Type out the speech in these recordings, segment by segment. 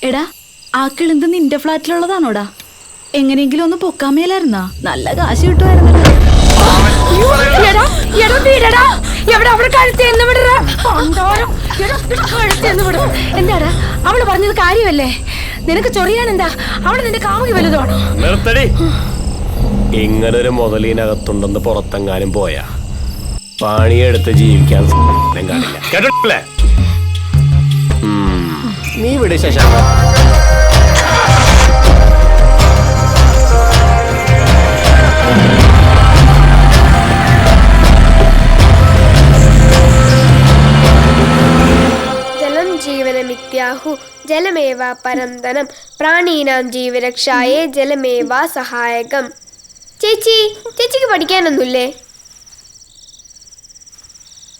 എടാ ആ കിളിന്ത് നിന്റെ ഫ്ലാറ്റിലുള്ളതാണോടാ? എങ്ങനെയെങ്കിലും ഒന്ന് പൊക്കാൻ മേലായിരുന്നാ? നല്ല കാശ് കിട്ടുമായിരുന്നല്ലോ. എന്താടാ അവള് പറഞ്ഞത് കാര്യമല്ലേ? നിനക്ക് ചൊറിയാൻ എന്താ? അവള് നിന്റെ കാമുകി വലുതാണോ? നിർത്തടി. ഇങ്ങനൊരു മുതലീനകത്തുണ്ടെന്ന് പുറത്തെങ്ങാനും പോയാ പണിയെടുത്ത് ജീവിക്കാൻ കാണില്ല. കേട്ടിട്ടില്ലേ? നീ വിട് ശശാങ്ക. ജലം ജീവനമിത്യാഹു ജലമേവ പരന്തനം പ്രാണീനാം ജീവരക്ഷായേ ജലമേവ സഹായകം. ചേച്ചിക്ക് പഠിക്കാനൊന്നുമില്ലേ?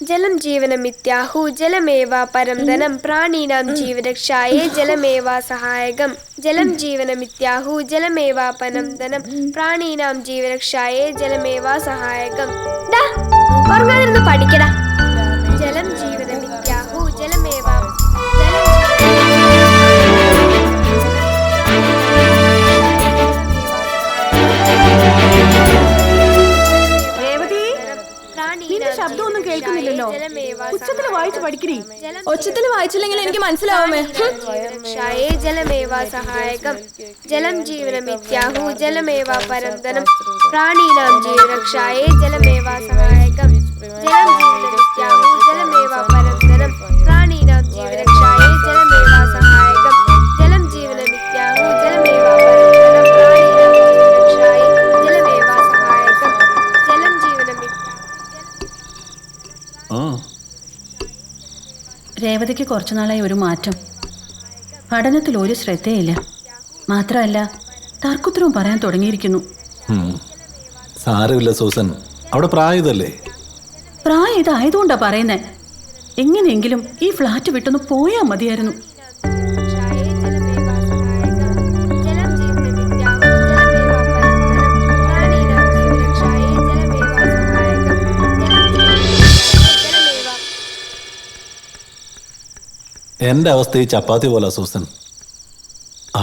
ജലം ജീവനമിത്യാഹു ജലമേവ പരന്തനം പ്രാണീനാം ജീവരക്ഷായേ ജലമേവ സഹായകം. ജലം ജീവനമിത്യാഹു ജലമേവ പരന്തനം പ്രാണീനാം ജീവരക്ഷായേ ജലമേവ സഹായകം. ഉറങ്ങാതിരുന്ന് പഠിക്കടാ. ജലം ജീവനമിത്യാഹു ജലമേവ ശബ്ദമൊന്നും കേൾക്കുന്നില്ലല്ലോ. ഉച്ചത്തിൽ വായിച്ചു പഠിക്കണേ. ഒച്ചത്തിൽ വായിച്ചില്ലെങ്കിൽ എനിക്ക് മനസ്സിലാവുമേ. ജലമേവ സഹായകം. ജലം ജീവനമിത്യാഹു ജലമേവ പരന്തനം പ്രാണീനാം ജീവരക്ഷായേ ജലമേവ സഹായകം. ജലം ജീവനമിത്യാഹു ജലമേവ പരന്തനം പ്രാണീനാം ജീവരക്ഷായേ ജലമേവ സഹായകം. ജലം ജീവനമിത്യാഹു ജലമേവ പരന്തനം പ്രാണീനാം ജീവരക്ഷായേ ജലമേവ സഹായകം. ജലം ജീവനമി രേവതിക്ക് കുറച്ചുനാളായി ഒരു മാറ്റം. പഠനത്തിൽ ഒരു ശ്രദ്ധയില്ല. മാത്രമല്ല തർക്കുത്തരവും പറയാൻ തുടങ്ങിയിരിക്കുന്നു. സാരമില്ല സൂസൻ, അവിടെ പ്രായതല്ലേ. പ്രായം ഇതായതുകൊണ്ടാ പറയുന്നേ. എങ്ങനെയെങ്കിലും ഈ ഫ്ലാറ്റ് വിട്ടൊന്ന് പോയാ മതിയായിരുന്നു. എൻ്റെ അവസ്ഥ ഈ ചപ്പാത്തി പോലെ സൂസൻ.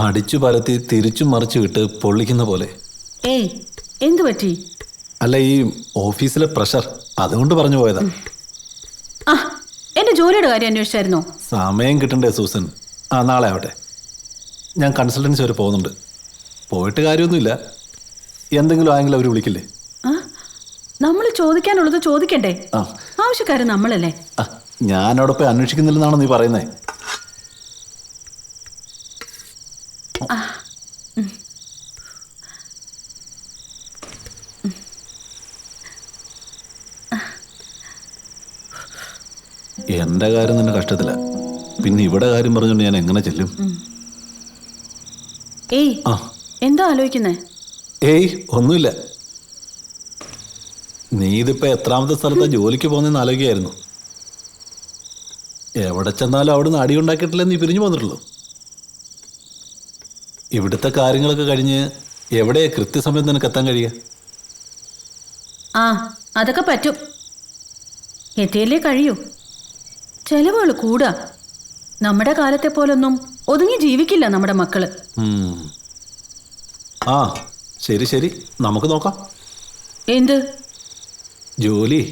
അടിച്ചു പരത്തി തിരിച്ചും മറിച്ചു വിട്ട് പൊള്ളിക്കുന്ന പോലെ. ഏയ് എന്തു പറ്റി? അല്ല, ഈ ഓഫീസിലെ പ്രഷർ, അതുകൊണ്ട് പറഞ്ഞു പോയതാ. ആ എന്റെ ജോലിയുടെ കാര്യം അന്വേഷിച്ചായിരുന്നോ? സമയം കിട്ടണ്ടേ സൂസൻ? നാളെ ആവട്ടെ. ഞാൻ കൺസൾട്ടൻസി വരെ പോകുന്നുണ്ട്. പോയിട്ട് കാര്യമൊന്നുമില്ല. എന്തെങ്കിലും ആയെങ്കിലും അവർ വിളിക്കില്ലേ? നമ്മൾ ചോദിക്കാനുള്ളത് ചോദിക്കണ്ടേ? ആവശ്യക്കാരൻ നമ്മളല്ലേ. ഞാനവിടെ പോയി അന്വേഷിക്കുന്നില്ലെന്നാണോ നീ പറയുന്നേ? എന്റെ കാര്യം തന്നെ കഷ്ടത്തില. പിന്നെ ഇവിടെ കാര്യം പറഞ്ഞുകൊണ്ട് ഞാൻ എങ്ങനെ ചെല്ലും? ഏയ് എന്താ ആലോചിക്കുന്നേ? ഏയ് ഒന്നുമില്ല. നീ ഇതിപ്പോ എത്രാമത്തെ സ്ഥലത്താ ജോലിക്ക് പോകുന്നതെന്ന് ആലോചിക്കായിരുന്നു. എവിടെ ചെന്നാലും അവിടുന്ന് അടിയുണ്ടാക്കിയിട്ടില്ല നീ പിരിഞ്ഞു പോന്നിട്ടുള്ളൂ. ഇവിടുത്തെ കാര്യങ്ങളൊക്കെ കഴിഞ്ഞ് എവിടെയാ കൃത്യസമയം നിനക്ക് എത്താൻ കഴിയുക? അതൊക്കെ പറ്റും. എത്തിയല്ലേ കഴിയൂ. ചെലവുകൾ കൂടാ. നമ്മുടെ കാലത്തെ പോലൊന്നും ഒതുങ്ങി ജീവിക്കില്ല നമ്മുടെ മക്കള്. ശരി ശരി, നമുക്ക് നോക്കാം. എന്ത് ജോലി?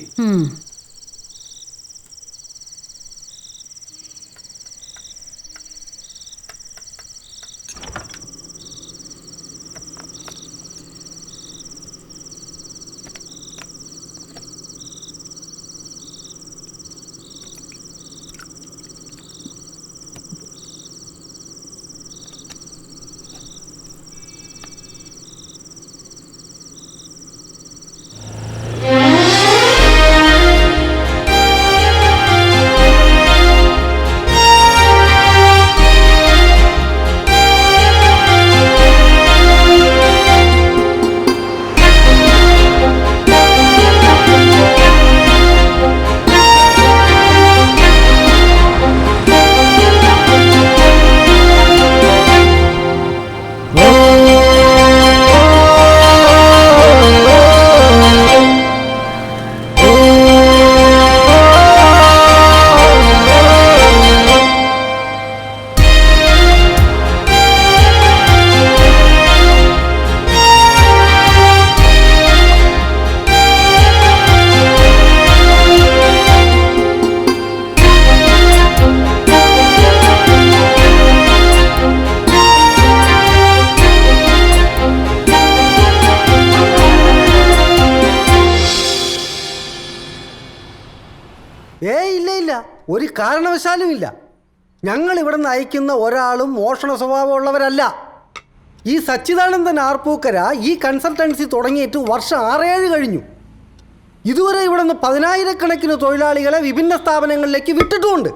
ഇല്ല ഇല്ല, ഒരു കാരണവശാലും ഇല്ല. ഞങ്ങൾ ഇവിടെ നിന്ന് അയക്കുന്ന ഒരാളും മോഷണ സ്വഭാവമുള്ളവരല്ല. ഈ സച്ചിദാനന്ദൻ ആർപ്പൂക്കര ഈ കൺസൾട്ടൻസി തുടങ്ങിയിട്ട് വർഷം 6-7 കഴിഞ്ഞു. ഇതുവരെ ഇവിടെ നിന്ന് 10,000-കണക്കിന് തൊഴിലാളികളെ വിഭിന്ന സ്ഥാപനങ്ങളിലേക്ക് വിട്ടിട്ടുമുണ്ട്.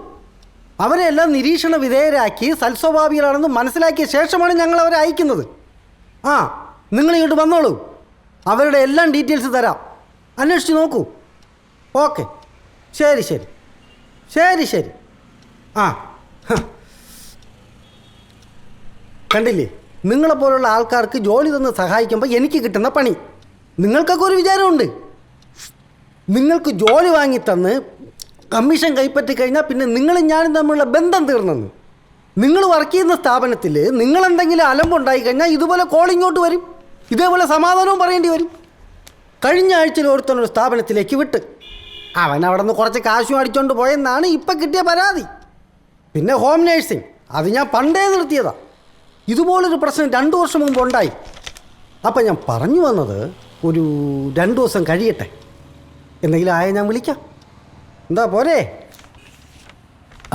അവരെല്ലാം നിരീക്ഷണ വിധേയരാക്കി സൽസ്വഭാവികളാണെന്ന് മനസ്സിലാക്കിയ ശേഷമാണ് ഞങ്ങൾ അവരെ അയക്കുന്നത്. നിങ്ങൾ ഇങ്ങോട്ട് വന്നോളൂ, അവരുടെ എല്ലാം ഡീറ്റെയിൽസ് തരാം, അന്വേഷിച്ച് നോക്കൂ. ഓക്കെ, ശരി ശരി ശരി ശരി. കണ്ടില്ലേ, നിങ്ങളെപ്പോലുള്ള ആൾക്കാർക്ക് ജോലി തന്ന് സഹായിക്കുമ്പോൾ എനിക്ക് കിട്ടുന്ന പണി. നിങ്ങൾക്കൊക്കെ ഒരു വിചാരമുണ്ട്, നിങ്ങൾക്ക് ജോലി വാങ്ങിത്തന്ന് കമ്മീഷൻ കൈപ്പറ്റി കഴിഞ്ഞാൽ പിന്നെ നിങ്ങളും ഞാനും തമ്മിലുള്ള ബന്ധം തീർന്നെന്ന്. നിങ്ങൾ വർക്ക് ചെയ്യുന്ന സ്ഥാപനത്തിൽ നിങ്ങളെന്തെങ്കിലും അലമ്പുണ്ടായി കഴിഞ്ഞാൽ ഇതുപോലെ കോൾ ഇങ്ങോട്ട് വരും, ഇതേപോലെ സമാധാനവും പറയേണ്ടി വരും. കഴിഞ്ഞ ആഴ്ചയിൽ ഒരുത്തനൊരു സ്ഥാപനത്തിലേക്ക് വിട്ട് അവൻ അവിടെ നിന്ന് കുറച്ച് കാശും അടിച്ചുകൊണ്ട് പോയെന്നാണ് ഇപ്പം കിട്ടിയ പരാതി. പിന്നെ ഹോം നേഴ്സിംഗ്, അത് ഞാൻ പണ്ടേ നിർത്തിയതാണ്. ഇതുപോലൊരു പ്രശ്നം 2 വർഷം മുമ്പ് ഉണ്ടായി. അപ്പം ഞാൻ പറഞ്ഞു വന്നത്, ഒരു 2 ദിവസം കഴിയട്ടെ, എന്തെങ്കിലും ആയ ഞാൻ വിളിക്കാം. എന്താ പോരെ?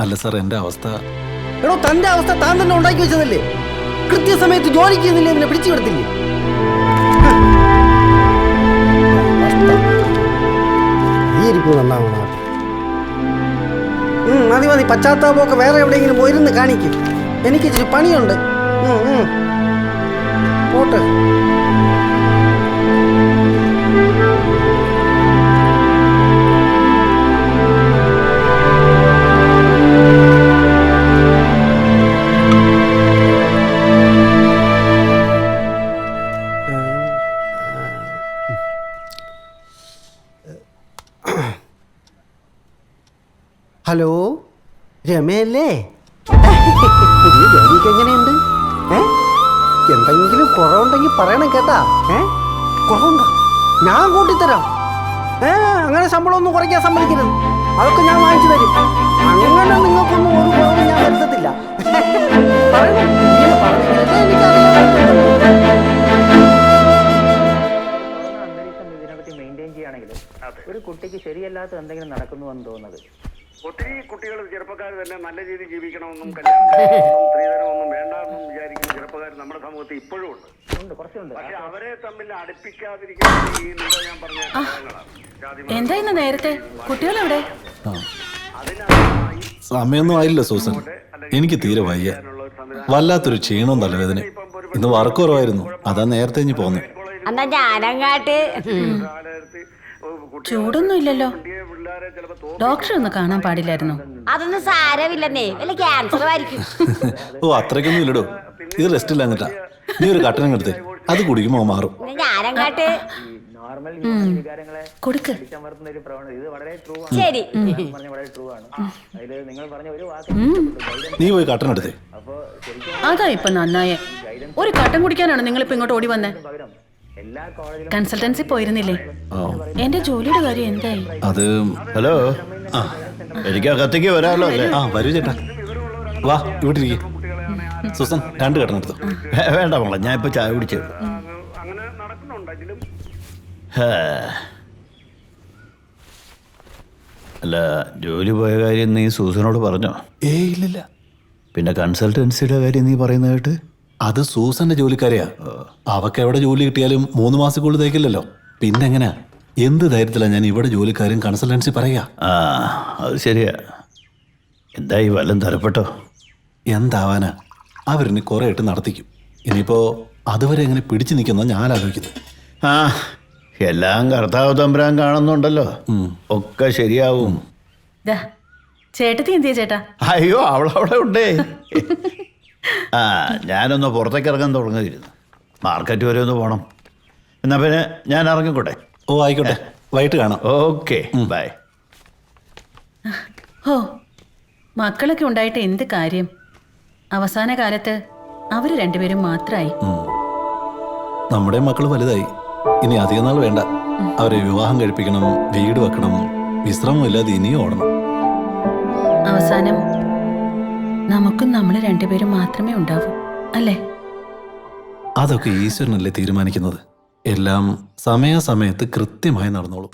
അല്ല സാർ, എൻ്റെ അവസ്ഥ... എടോ, തൻ്റെ അവസ്ഥ താൻ തന്നെ ഉണ്ടാക്കി വെച്ചതല്ലേ. കൃത്യസമയത്ത് ജോലിക്ക് ചെയ്യുന്നില്ലേ, പിന്നെ പിടിച്ചു കിടത്തില്ലേ? ഈ ഇരിക്കും നന്നാവണം. മതി മതി, പശ്ചാത്താപമൊക്കെ വേറെ എവിടെയെങ്കിലും പോയിരുന്ന് കാണിക്കും. എനിക്ക് ഇച്ചിരി പണിയുണ്ട്. പോട്ടെ. ഹലോ, രമയല്ലേ? പുതിയ ജോലിക്ക് എങ്ങനെയുണ്ട്? എന്തെങ്കിലും കുറവുണ്ടെങ്കിൽ പറയണം കേട്ടാ. കുറവുണ്ടോ? ഞാൻ കൂട്ടിത്തരാം. അങ്ങനെ ശമ്പളമൊന്നും കുറയ്ക്കാൻ സമ്മതിക്കരുത്, അതൊക്കെ ഞാൻ വാങ്ങിച്ചു തരും. അങ്ങനെ നിങ്ങൾക്കൊന്നും ഒരു കുറവും ഞാൻ വരുത്തത്തില്ല. ഒരു കുട്ടിക്ക് ശരിയല്ലാത്ത എന്തെങ്കിലും നടക്കുന്നുവെന്ന് തോന്നുന്നത്. ഒത്തിരി കുട്ടികൾ ചെറുപ്പക്കാർ തന്നെ നല്ല രീതിയിൽ ജീവിക്കണമെന്നും കല്യാണം സ്ത്രീധനമൊന്നും വേണ്ടെന്നും വിചാരിക്കുന്ന ചെറുപ്പക്കാർ നമ്മുടെ സമൂഹത്തിൽ ഇപ്പോഴും ഉണ്ട്. പക്ഷെ അവരെ തമ്മിൽ അടുപ്പിക്കാതിരിക്കാൻ ഈ ഞാൻ പറഞ്ഞ കാര്യങ്ങളാണ്. എന്താ ഇന്ന് നേരത്തെ കുട്ടികളെവിടെ? സമയമൊന്നും ആയില്ല സൂസൻ, എനിക്ക് തീരെ വയ്യ. വല്ലാത്തൊരു ക്ഷീണവും തലവേദന. ഇന്ന് വർക്ക് കുറവായിരുന്നു, അതാ നേരത്തെ ഇനി പോന്നു. എന്നാ ഞാനങ്ങാട്ട്. ചൂടൊന്നും ഇല്ലല്ലോ, ഡോക്ടറെ ഒന്ന് കാണാൻ പാടില്ലായിരുന്നു? അതൊന്നും സാരമില്ലെന്നേ, വല്ല ക്യാൻസർ ആയിരിക്കും. ഓ, അത്രയ്ക്കൊന്നും ഇല്ലടോ, ഇത് റെസ്റ്റ് ഇല്ല. എന്നിട്ടാ നീ ഒരു കട്ടനം എടുത്തേ, അത് കുടിക്കുമ്പോ മാറും. ഞാനങ്ങാട്ട് കൊടുക്ക്. ശരി, നീ പോയി കട്ടൻ എടുത്തേ. അതാ ഇപ്പൊ നന്നായേ. ഒരു കട്ടൻ കുടിക്കാനാണ് നിങ്ങളിപ്പോ ഇങ്ങോട്ട് ഓടി വന്നേ? കൺസൾട്ടൻസി പോയിരുന്നില്ലേ? എന്റെ ജോലിയുടെ കാര്യം എന്തായി? അത് ഹലോ, എനിക്ക് അകത്തേക്ക് വരാമല്ലോ അല്ലേ? വരൂ ചേട്ടാ, വാ ഇവിടെ ഇരിക്കേ. സൂസൻ, 2 കട്ടൻ എടുത്തു. വേണ്ട മോളെ, ഞാൻ ഇപ്പൊ ചായ കുടിച്ചത്. അങ്ങനെ നടക്കുന്നുണ്ടെങ്കിലും അല്ല, ജോലി പോയ കാര്യം നീ സൂസനോട് പറഞ്ഞോ? ഇല്ലില്ല. പിന്നെ കൺസൾട്ടൻസിയുടെ കാര്യം നീ പറയുന്ന കേട്ട്? അത് സൂസന്റെ ജോലിക്കാരെയാ. അവക്ക് എവിടെ ജോലി കിട്ടിയാലും 3 മാസത്തിനുള്ളിൽ തയ്ക്കില്ലല്ലോ. പിന്നെ എങ്ങനെയാ, എന്ത് ധൈര്യത്തിലാണ് ഞാൻ ഇവിടെ ജോലിക്കാരും കൺസൾട്ടൻസി പറയാ? അത് ശരിയാ. എന്തായി, വല്ലതും തരപ്പെട്ടോ? എന്താവാനാ, അവരിനി കുറെ ഇട്ട് നടത്തിക്കും. ഇനിയിപ്പോ അതുവരെ എങ്ങനെ പിടിച്ചു നിൽക്കുന്ന ഞാൻ ആലോചിക്കുന്നത്. എല്ലാം കർത്താവ് തമ്പുരാൻ കാണുന്നുണ്ടല്ലോ, ഒക്കെ ശരിയാവും. ചേട്ടത്തി എന്തിയാ ചേട്ടാ? അയ്യോ, അവളവിടെ ഉണ്ടേ. ഞാനൊന്ന് പുറത്തേക്ക് ഇറങ്ങാൻ തുടങ്ങിയിരുന്നു, മാർക്കറ്റ് വരെ ഒന്ന് പോകണം. എന്നാ പിന്നെ ഞാൻ ഇറങ്ങിക്കോട്ടെ? ഓ ആയിക്കോട്ടെ, വൈകിട്ട് കാണാം. Okay, by. ഓ, മക്കളൊക്കെ ഉണ്ടായിട്ട് എന്ത് കാര്യം? അവസാന കാലത്ത് അവര് 2 പേരും മാത്രമായി. നമ്മുടെ മക്കൾ വലുതായി, ഇനി അധികം നാൾ വേണ്ട. അവരെ വിവാഹം കഴിപ്പിക്കണം, വീട് വെക്കണം, വിശ്രമമില്ലാതെ ഇനിയും ഓടണം. അവസാനം നമുക്കും നമ്മൾ 2 പേരും മാത്രമേ ഉണ്ടാവൂ, അല്ലേ? അതൊക്കെ ഈശ്വരനല്ലേ തീരുമാനിക്കുന്നത്. എല്ലാം സമയാസമയത്ത് കൃത്യമായി നടന്നോളൂ.